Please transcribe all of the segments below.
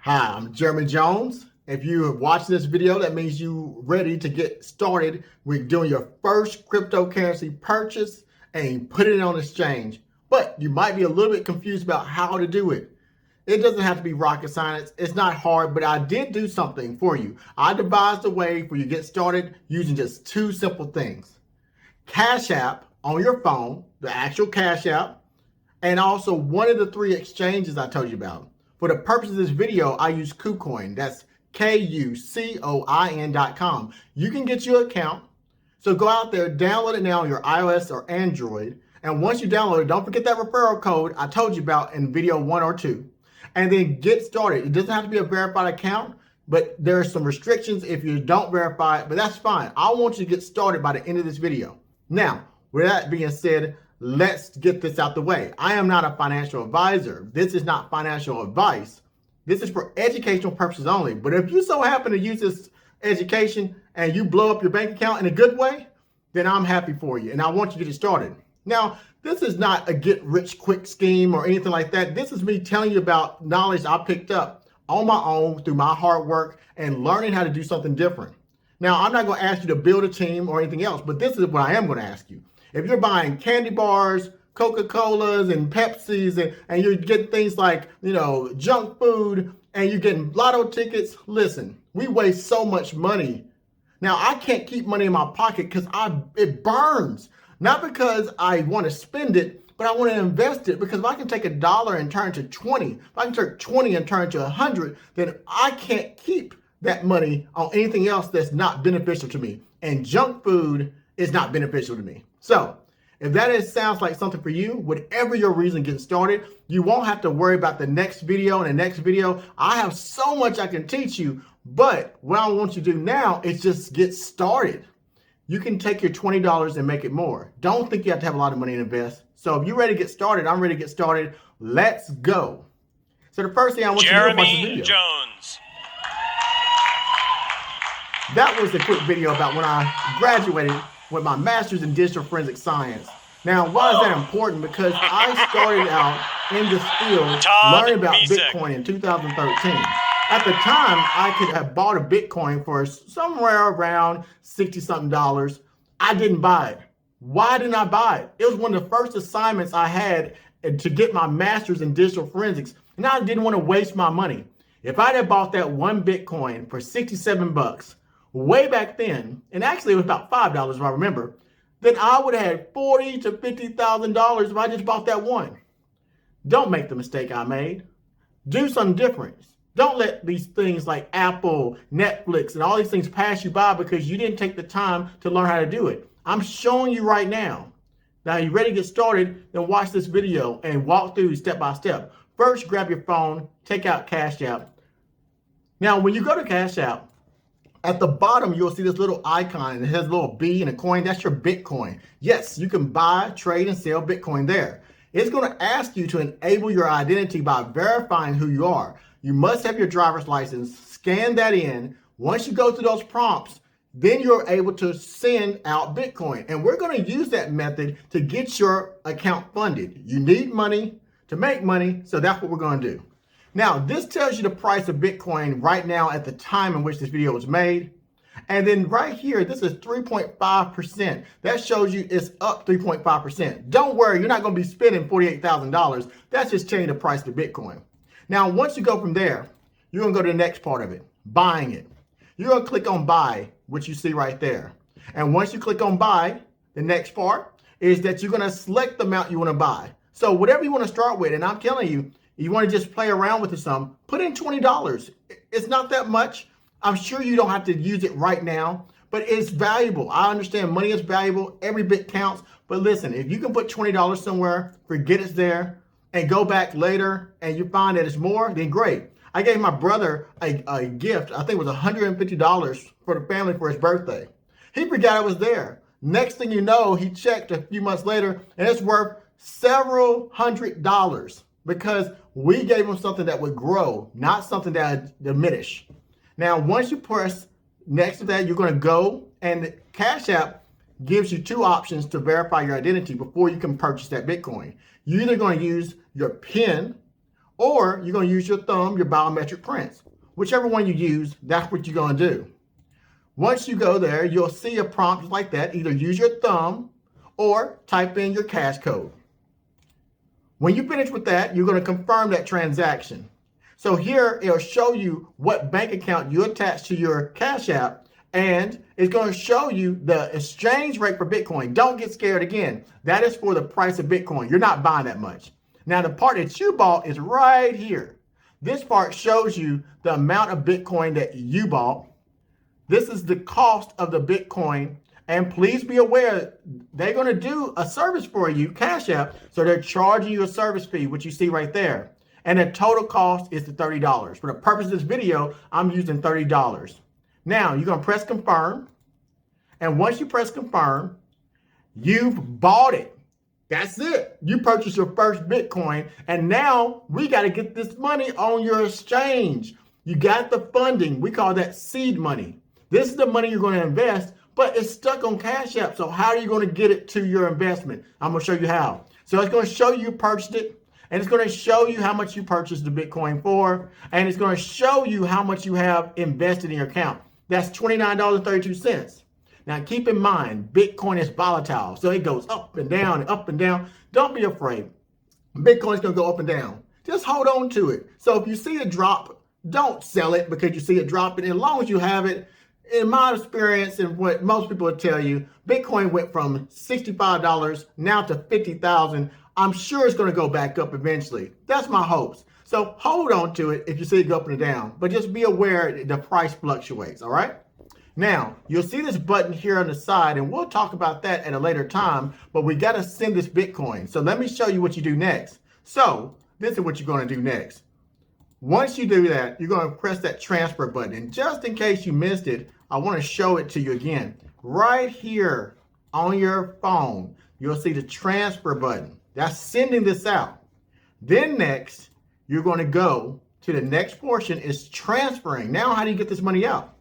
Hi, I'm Jeremy Jones. If you have watched this video, that means you're ready to get started with doing your first cryptocurrency purchase and put it on exchange. But you might be a little bit confused about how to do it. It doesn't have to be rocket science. It's not hard, but I did do something for you. I devised a way for you to get started using just two simple things. Cash App on your phone, the actual Cash App, and also one of the three exchanges I told you about. For the purpose of this video, I use Kucoin. That's Kucoin.com. You can get your account. So go out there, download it now on your iOS or Android. And once you download it, don't forget that referral code I told you about in video 1 or 2. And then get started. It doesn't have to be a verified account, but there are some restrictions if you don't verify it, but that's fine. I want you to get started by the end of this video. Now, with that being said, let's get this out the way. I am not a financial advisor. This is not financial advice. This is for educational purposes only. But if you so happen to use this education and you blow up your bank account in a good way, then I'm happy for you and I want you to get started. Now, this is not a get rich quick scheme or anything like that. This is me telling you about knowledge I picked up on my own through my hard work and learning how to do something different. Now, I'm not going to ask you to build a team or anything else, but this is what I am going to ask you. If you're buying candy bars, Coca-Colas and Pepsis and you're getting things like, junk food and you're getting lotto tickets, listen, we waste so much money. Now, I can't keep money in my pocket because it burns. Not because I want to spend it, but I want to invest it, because if I can take $1 and turn it to 20, if I can take 20 and turn it to 100, then I can't keep that money on anything else that's not beneficial to me. And junk food is not beneficial to me. So if that sounds like something for you, whatever your reason getting started, you won't have to worry about the next video and the next video. I have so much I can teach you, but what I want you to do now is just get started. You can take your $20 and make it more. Don't think you have to have a lot of money to invest. So if you're ready to get started, I'm ready to get started. Let's go. So the first thing I want you to do is watch the video. Jones. That was a quick video about when I graduated with my master's in digital forensic science. Now, why is that important? Because I started out in this field learning about Bitcoin in 2013. At the time, I could have bought a Bitcoin for somewhere around $60-something. I didn't buy it. Why didn't I buy it? It was one of the first assignments I had to get my master's in digital forensics, and I didn't want to waste my money. If I'd have bought that one Bitcoin for 67 bucks way back then, and actually it was about $5 if I remember, then I would have had $40,000 to $50,000 if I just bought that one. Don't make the mistake I made. Do something different. Don't let these things like Apple, Netflix, and all these things pass you by because you didn't take the time to learn how to do it. I'm showing you right now. Now, you ready to get started? Then watch this video and walk through step by step. First, grab your phone, take out Cash App. Now, when you go to Cash App, at the bottom, you'll see this little icon. It has a little B and a coin. That's your Bitcoin. Yes, you can buy, trade, and sell Bitcoin there. It's going to ask you to enable your identity by verifying who you are. You must have your driver's license, scan that in. Once you go through those prompts, then you're able to send out Bitcoin. And we're going to use that method to get your account funded. You need money to make money, so that's what we're going to do. Now, this tells you the price of Bitcoin right now at the time in which this video was made. And then right here, this is 3.5%. That shows you it's up 3.5%. Don't worry, you're not going to be spending $48,000. That's just telling you the price of Bitcoin. Now, once you go from there, you're going to go to the next part of it, buying it. You're going to click on buy, which you see right there. And once you click on buy, the next part is that you're going to select the amount you want to buy. So whatever you want to start with, and I'm telling you, you want to just play around with it some, put in $20. It's not that much. I'm sure you don't have to use it right now, but it's valuable. I understand money is valuable. Every bit counts. But listen, if you can put $20 somewhere, forget it's there, and go back later and you find that it's more, then great. I gave my brother a gift. I think it was $150 for the family for his birthday. He forgot it was there. Next thing you know, he checked a few months later and it's worth several $100 because we gave him something that would grow, not something that would diminish. Now, once you press next to that, you're going to go, and Cash App gives you two options to verify your identity before you can purchase that Bitcoin. You're either going to use your PIN or you're going to use your thumb, your biometric prints. Whichever one you use, that's what you're going to do. Once you go there, you'll see a prompt like that. Either use your thumb or type in your cash code. When you finish with that, you're going to confirm that transaction. So here, it'll show you what bank account you attach to your Cash App, and it's going to show you the exchange rate for Bitcoin. Don't get scared again. That is for the price of Bitcoin. You're not buying that much. Now, the part that you bought is right here. This part shows you the amount of Bitcoin that you bought. This is the cost of the Bitcoin. And please be aware, they're going to do a service for you, Cash App. So they're charging you a service fee, which you see right there. And the total cost is the $30. For the purpose of this video, I'm using $30. Now, you're going to press confirm. And once you press confirm, you've bought it. That's it. You purchased your first Bitcoin. And now we got to get this money on your exchange. You got the funding. We call that seed money. This is the money you're going to invest, but it's stuck on Cash App. So how are you going to get it to your investment? I'm going to show you how. So it's going to show you purchased it, and it's going to show you how much you purchased the Bitcoin for, and it's going to show you how much you have invested in your account. That's $29.32. Now keep in mind, Bitcoin is volatile, so it goes up and down and up and down. Don't be afraid. Bitcoin's going to go up and down. Just hold on to it. So if you see it drop, don't sell it because you see it dropping. As long as you have it, in my experience and what most people will tell you, Bitcoin went from $65 now to $50,000. I'm sure it's going to go back up eventually. That's my hopes. So hold on to it if you see it go up and down, but just be aware the price fluctuates, all right? Now, you'll see this button here on the side, and we'll talk about that at a later time, but we got to send this Bitcoin. So let me show you what you do next. So this is what you're going to do next. Once you do that, you're going to press that transfer button. And just in case you missed it, I want to show it to you again. Right here on your phone, you'll see the transfer button. That's sending this out. Then next, you're going to go to the next portion is transferring. Now, how do you get this money out?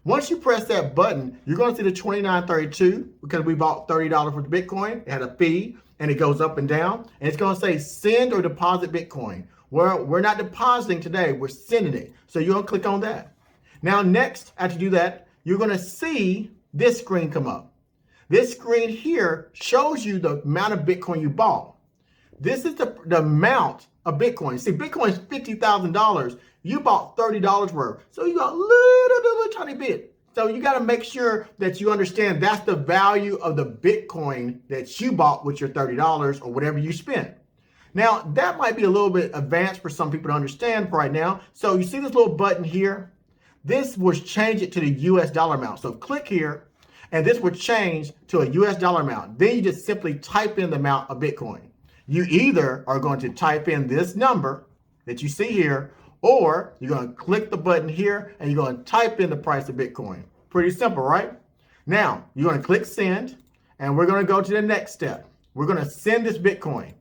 Once you press that button, you're going to see the $29.32 because we bought $30 worth of Bitcoin. It had a fee and it goes up and down. And it's going to say send or deposit Bitcoin. We're not depositing today, we're sending it. So you're going to click on that. Now next, after you do that, you're going to see this screen come up. This screen here shows you the amount of Bitcoin you bought. This is the amount of Bitcoin. See, Bitcoin is $50,000. You bought $30 worth. So you got a little tiny bit. So you got to make sure that you understand that's the value of the Bitcoin that you bought with your $30 or whatever you spent. Now, that might be a little bit advanced for some people to understand right now. So you see this little button here? This will change it to the US dollar amount. So click here, and this will change to a US dollar amount. Then you just simply type in the amount of Bitcoin. You either are going to type in this number that you see here, or you're going to click the button here, and you're going to type in the price of Bitcoin. Pretty simple, right? Now, you're going to click send, and we're going to go to the next step. We're going to send this Bitcoin.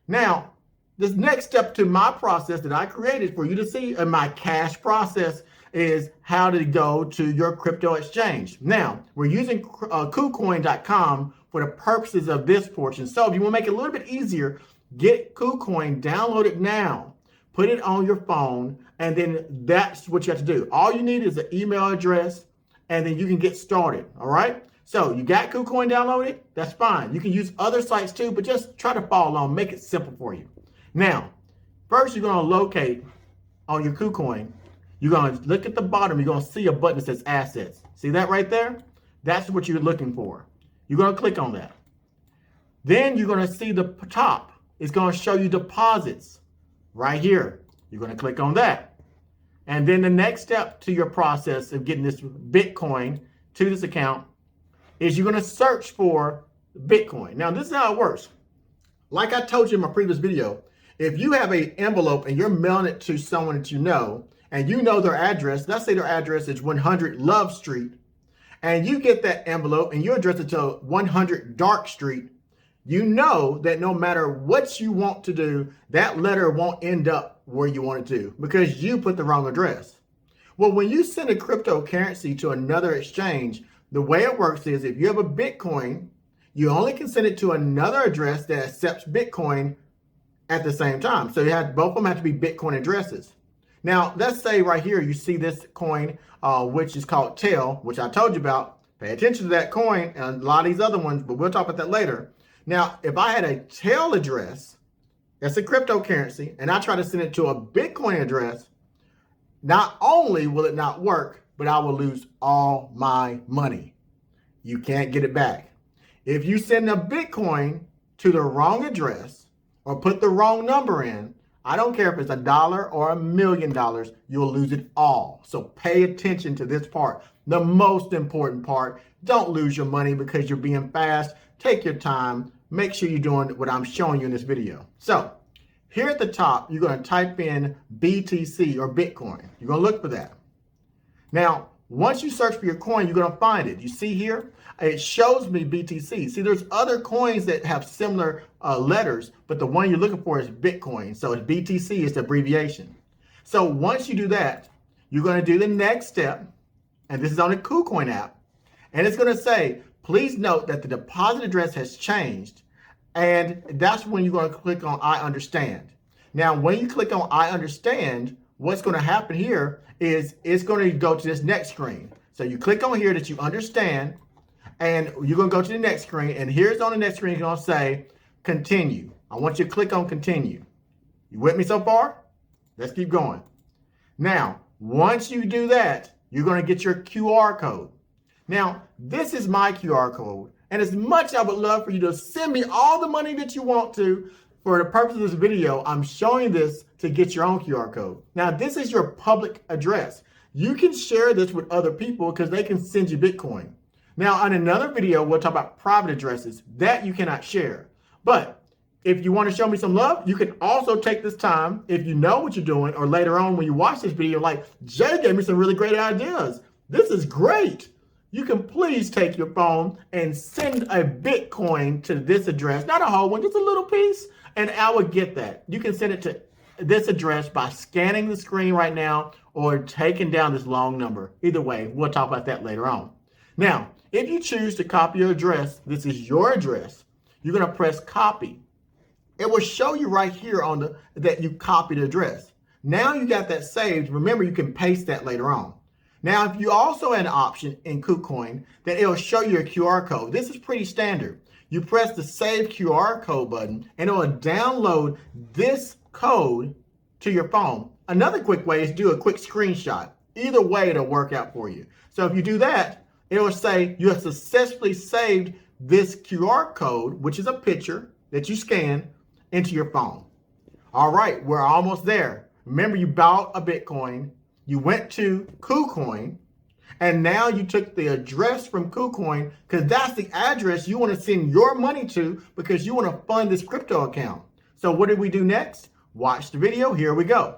Now, this next step to my process that I created for you to see in my cash process is how to go to your crypto exchange. Now, we're using Kucoin.com for the purposes of this portion. So if you want to make it a little bit easier, get Kucoin, download it now, put it on your phone, and then that's what you have to do. All you need is an email address, and then you can get started, all right? So you got Kucoin downloaded? That's fine. You can use other sites too, but just try to follow along, make it simple for you. Now, first you're going to locate on your Kucoin. You're going to look at the bottom. You're going to see a button that says Assets. See that right there? That's what you're looking for. You're going to click on that. Then you're going to see the top. It's going to show you deposits right here. You're going to click on that. And then the next step to your process of getting this Bitcoin to this account is you're going to search for Bitcoin. Now, this is how it works. Like I told you in my previous video, if you have an envelope and you're mailing it to someone that you know, and you know their address, let's say their address is 100 Love Street, and you get that envelope and you address it to 100 Dark Street, you know that no matter what you want to do, that letter won't end up where you want it to because you put the wrong address. Well, when you send a cryptocurrency to another exchange, the way it works is if you have a Bitcoin, you only can send it to another address that accepts Bitcoin at the same time. So both of them have to be Bitcoin addresses. Now, let's say right here, you see this coin, which is called Tail, which I told you about. Pay attention to that coin and a lot of these other ones, but we'll talk about that later. Now, if I had a Tail address, that's a cryptocurrency, and I try to send it to a Bitcoin address, not only will it not work, but I will lose all my money. You can't get it back. If you send a Bitcoin to the wrong address or put the wrong number in, I don't care if it's $1 or $1 million, you'll lose it all. So pay attention to this part. The most important part, don't lose your money because you're being fast. Take your time. Make sure you're doing what I'm showing you in this video. So here at the top, you're going to type in BTC or Bitcoin. You're going to look for that. Now, once you search for your coin, you're going to find it. You see here, it shows me BTC. See, there's other coins that have similar letters, but the one you're looking for is Bitcoin. So it's BTC is the abbreviation. So once you do that, you're going to do the next step, and this is on the Kucoin app, and it's going to say, please note that the deposit address has changed, and that's when you're going to click on I understand. Now, when you click on I understand, what's going to happen here is it's going to go to this next screen. So you click on here that you understand, and you're going to go to the next screen, and here's on the next screen, it's going to say continue. I want you to click on continue. You with me so far? Let's keep going. Now, once you do that, you're going to get your QR code. Now, this is my QR code, and as much I would love for you to send me all the money that you want to, for the purpose of this video, I'm showing this to get your own QR code. Now, this is your public address. You can share this with other people because they can send you Bitcoin. Now, on another video, we'll talk about private addresses that you cannot share. But if you want to show me some love, you can also take this time, if you know what you're doing, or later on when you watch this video, like, Jay gave me some really great ideas. This is great. You can please take your phone and send a Bitcoin to this address, not a whole one, just a little piece, and I would get that. You can send it to this address by scanning the screen right now or taking down this long number. Either way, we'll talk about that later on. Now, if you choose to copy your address, this is your address, you're going to press copy. It will show you right here on that you copied the address. Now you got that saved. Remember, you can paste that later on. Now, if you also had an option in Kucoin that it'll show you a QR code, this is pretty standard. You press the Save QR Code button, and it will download this code to your phone. Another quick way is do a quick screenshot. Either way, it'll work out for you. So if you do that, it will say you have successfully saved this QR code, which is a picture that you scan, into your phone. All right, we're almost there. Remember, you bought a Bitcoin. You went to Kucoin, and now you took the address from Kucoin because that's the address you want to send your money to because you want to fund this crypto account. So what did we do next? Watch the video. Here we go.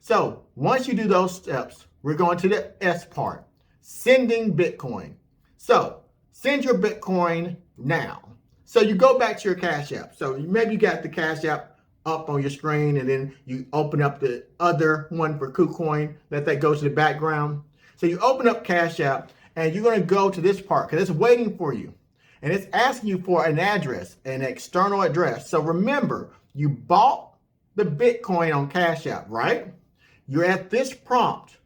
So once you do those steps, we're going to the S part, sending Bitcoin. So send your Bitcoin now. So you go back to your Cash App. So maybe you got the Cash App up on your screen, and then you open up the other one for Kucoin, let that go to the background. So you open up Cash App, and you're going to go to this part because it's waiting for you. And it's asking you for an address, an external address. So remember, you bought the Bitcoin on Cash App, right? You're at this prompt.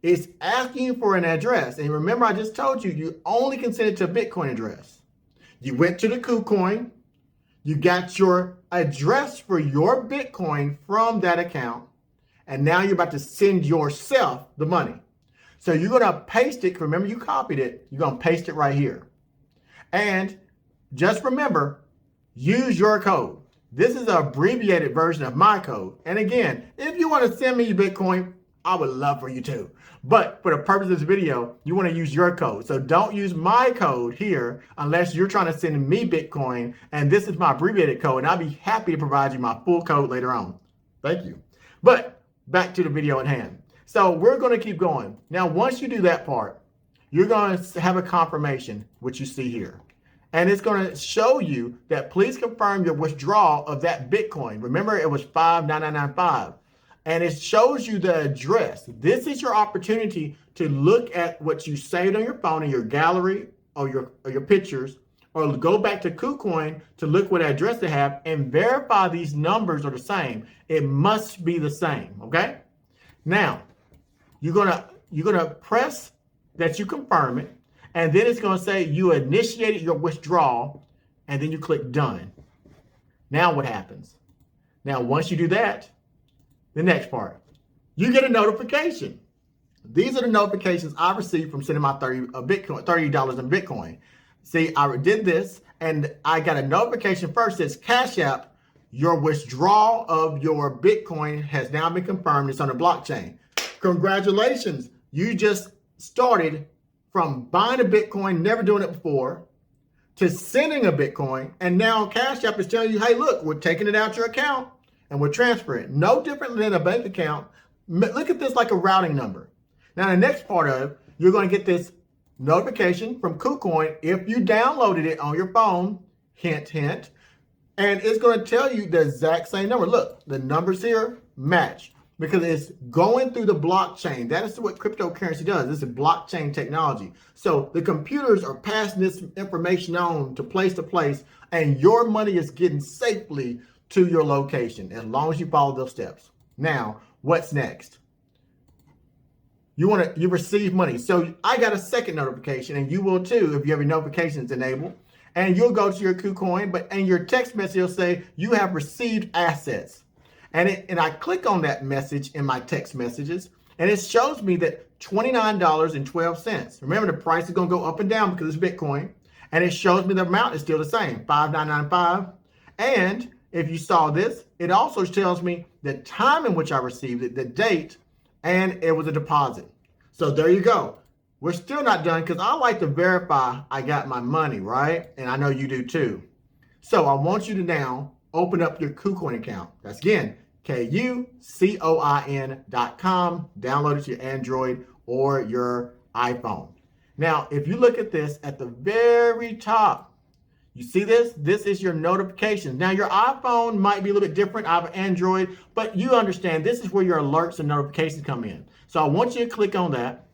It's asking you for an address. And remember, I just told you, you only can send it to a Bitcoin address. You went to the Kucoin. You got your address for your Bitcoin from that account. And now you're about to send yourself the money. So you're going to paste it. Remember, you copied it. You're going to paste it right here. And just remember, use your code. This is an abbreviated version of my code. And again, if you want to send me Bitcoin, I would love for you to. But for the purpose of this video, you want to use your code. So don't use my code here unless you're trying to send me Bitcoin. And this is my abbreviated code. And I'll be happy to provide you my full code later on. Thank you. But back to the video at hand. So we're going to keep going. Now, once you do that part, you're going to have a confirmation, which you see here. And it's going to show you that please confirm your withdrawal of that Bitcoin. Remember, it was 59995. And it shows you the address. This is your opportunity to look at what you saved on your phone in your gallery or your pictures, or go back to Kucoin to look what address they have and verify these numbers are the same. It must be the same, okay? Now, you're gonna press that you confirm it, and then it's gonna say you initiated your withdrawal, and then you click done. Now what happens? Now, once you do that, the next part, you get a notification. These are the notifications I received from sending my $30 in Bitcoin. See, I did this and I got a notification first that says Cash App, your withdrawal of your Bitcoin has now been confirmed. It's on the blockchain. Congratulations. You just started from buying a Bitcoin, never doing it before, to sending a Bitcoin. And now Cash App is telling you, hey, look, we're taking it out your account and we're transferring it. No different than a bank account. Look at this like a routing number. Now, the next part of it, you're going to get this notification from Kucoin if you downloaded it on your phone, hint, hint, and it's going to tell you the exact same number. Look, the numbers here match because it's going through the blockchain. That is what cryptocurrency does. This is blockchain technology. So the computers are passing this information on to place, and your money is getting safely to your location as long as you follow those steps. Now, what's next? You receive money. So I got a second notification, and you will too if you have your notifications enabled. And you'll go to your Kucoin, and your text message will say you have received assets. And I click on that message in my text messages, and it shows me that $29.12. Remember, the price is going to go up and down because it's Bitcoin, and it shows me the amount is still the same, $5,995. And if you saw this, it also tells me the time in which I received it, the date, and it was a deposit. So there you go. We're still not done because I like to verify I got my money, right? And I know you do too. So I want you to now open up your Kucoin account. That's again, Kucoin.com. Download it to your Android or your iPhone. Now, if you look at this at the very top, you see this? This is your notifications. Now, your iPhone might be a little bit different. I have an Android, but you understand this is where your alerts and notifications come in. So I want you to click on that.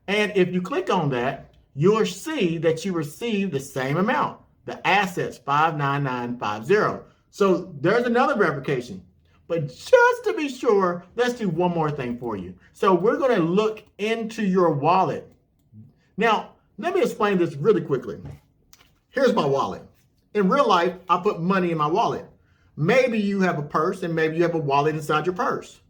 And if you click on that, you'll see that you received the same amount, the assets, 59950. So there's another verification. But just to be sure, let's do one more thing for you. So we're going to look into your wallet. Now, let me explain this really quickly. Here's my wallet. In real life, I put money in my wallet. Maybe you have a purse and maybe you have a wallet inside your purse.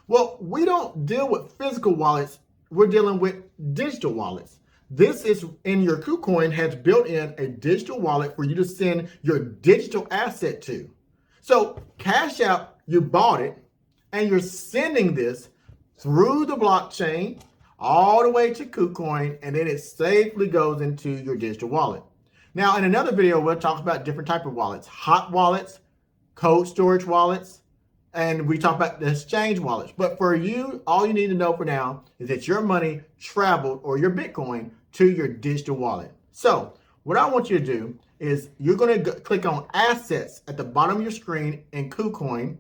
Well, we don't deal with physical wallets. We're dealing with digital wallets. This is in your Kucoin has built in a digital wallet for you to send your digital asset to. So Cash App, you bought it and you're sending this through the blockchain all the way to Kucoin, and then it safely goes into your digital wallet. Now, in another video, we'll talk about different types of wallets, hot wallets, cold storage wallets, and we talk about the exchange wallets. But for you, all you need to know for now is that your money traveled, or your Bitcoin, to your digital wallet. So what I want you to do is you're going to click on Assets at the bottom of your screen in Kucoin,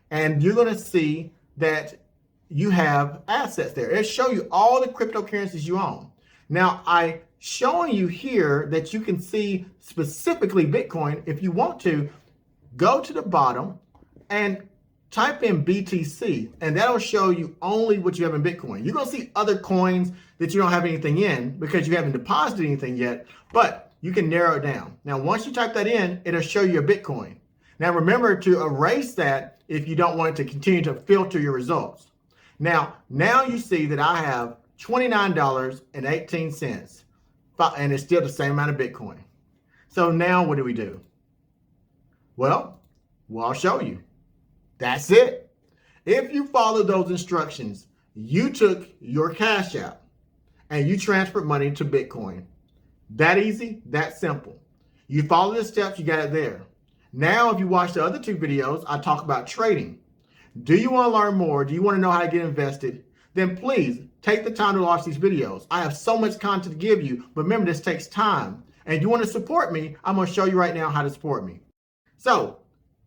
and you're going to see that you have assets there. It'll show you all the cryptocurrencies you own. Now, I showing you here that you can see specifically Bitcoin. If you want to, go to the bottom and type in BTC, and that'll show you only what you have in Bitcoin. You're going to see other coins that you don't have anything in because you haven't deposited anything yet, but you can narrow it down. Now, once you type that in, it'll show you your Bitcoin. Now, remember to erase that if you don't want it to continue to filter your results. Now you see that I have $29.18. And it's still the same amount of Bitcoin. So now what do we do? Well, I'll show you. That's it. If you follow those instructions, you took your Cash App and you transferred money to Bitcoin. That easy, that simple. You follow the steps, you got it there. Now, if you watch the other two videos, I talk about trading. Do you want to learn more? Do you want to know how to get invested? Then please take the time to watch these videos. I have so much content to give you, but remember, this takes time. And if you want to support me, I'm going to show you right now how to support me. So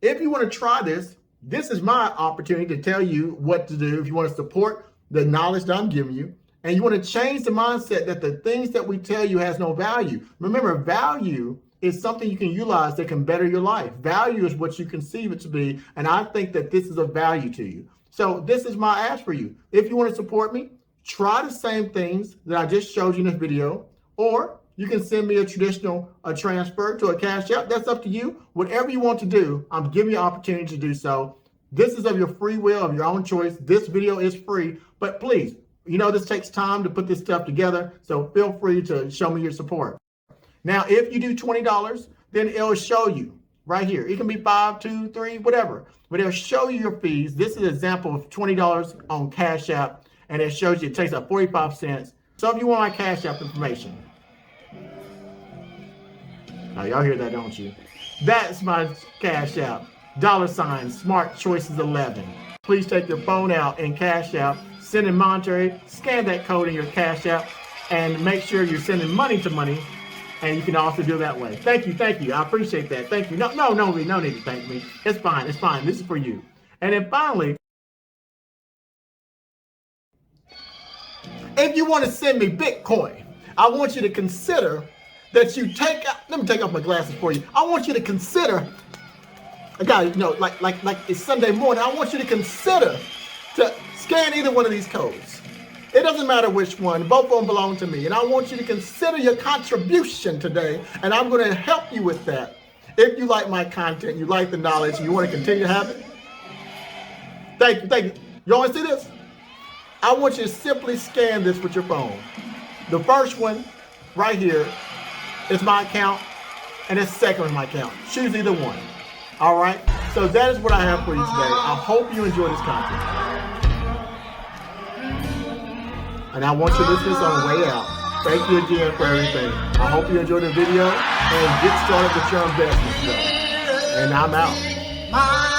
if you want to try this, this is my opportunity to tell you what to do if you want to support the knowledge that I'm giving you. And you want to change the mindset that the things that we tell you has no value. Remember, value is something you can utilize that can better your life. Value is what you conceive it to be, and I think that this is of value to you. So this is my ask for you. If you want to support me, try the same things that I just showed you in this video, or you can send me a traditional transfer to a Cash App. That's up to you. Whatever you want to do, I'm giving you an opportunity to do so. This is of your free will, of your own choice. This video is free, but please, you know this takes time to put this stuff together, so feel free to show me your support. Now, if you do $20, then it'll show you right here. It can be 5, 2, 3, whatever, but it'll show you your fees. This is an example of $20 on Cash App, and it shows you it takes up 45 cents. So if you want my Cash App information, now y'all hear that, don't you? That's my Cash App. $ Smart Choices 11. Please take your phone out and Cash App, send in monetary, scan that code in your Cash App, and make sure you're sending money to money. And you can also do it that way. Thank you, thank you. I appreciate that. Thank you. No need to thank me. It's fine, it's fine. This is for you. And then finally, if you want to send me Bitcoin, I want you to consider that you take out, let me take off my glasses for you. I want you to consider, I got, you know, like it's Sunday morning, I want you to consider to scan either one of these codes. It doesn't matter which one, both of them belong to me. And I want you to consider your contribution today, and I'm going to help you with that. If you like my content, you like the knowledge, you want to continue to have it, thank you, thank you. You want to see this? I want you to simply scan this with your phone. The first one right here is my account, and the second one is my account. Choose either one. All right? So that is what I have for you today. I hope you enjoy this content. And I want you to listen to this on the way out. Thank you again for everything. I hope you enjoyed the video, and get started with your investments. And I'm out.